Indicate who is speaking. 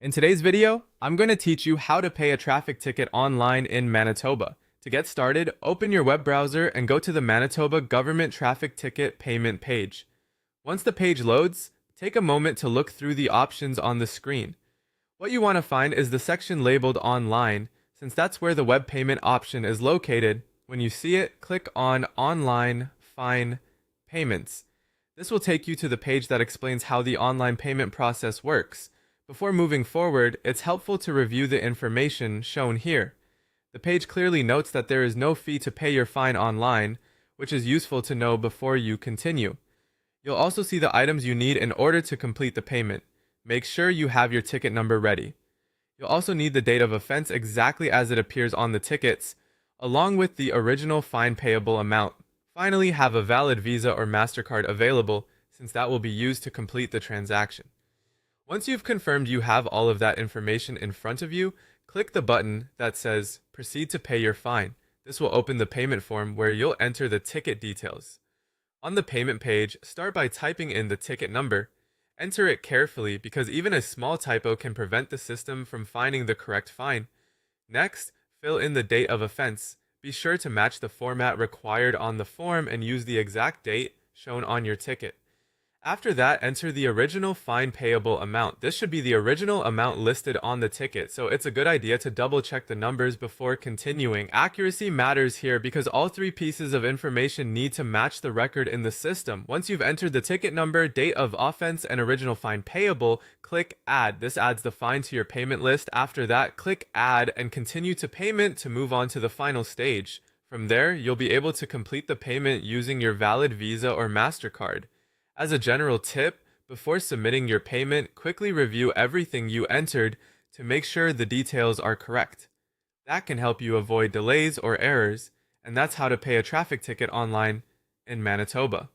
Speaker 1: In today's video, I'm going to teach you how to pay a traffic ticket online in Manitoba. To get started, open your web browser and go to the Manitoba Government Traffic Ticket Payment page. Once the page loads, take a moment to look through the options on the screen. What you want to find is the section labeled Online, since that's where the web payment option is located. When you see it, click on Online Fine Payments. This will take you to the page that explains how the online payment process works. Before moving forward, it's helpful to review the information shown here. The page clearly notes that there is no fee to pay your fine online, which is useful to know before you continue. You'll also see the items you need in order to complete the payment. Make sure you have your ticket number ready. You'll also need the date of offense exactly as it appears on the tickets, along with the original fine payable amount. Finally, have a valid Visa or MasterCard available, since that will be used to complete the transaction. Once you've confirmed you have all of that information in front of you, click the button that says Proceed to pay your fine. This will open the payment form where you'll enter the ticket details. On the payment page, start by typing in the ticket number. Enter it carefully because even a small typo can prevent the system from finding the correct fine. Next, fill in the date of offense. Be sure to match the format required on the form and use the exact date shown on your ticket. After that, enter the original fine payable amount. This should be the original amount listed on the ticket, so it's a good idea to double check the numbers before continuing. Accuracy matters here because all three pieces of information need to match the record in the system. Once you've entered the ticket number, date of offense, and original fine payable, click Add. This adds the fine to your payment list. After that, click Add and continue to payment to move on to the final stage. From there, you'll be able to complete the payment using your valid Visa or MasterCard. As a general tip, before submitting your payment, quickly review everything you entered to make sure the details are correct. That can help you avoid delays or errors, and that's how to pay a traffic ticket online in Manitoba.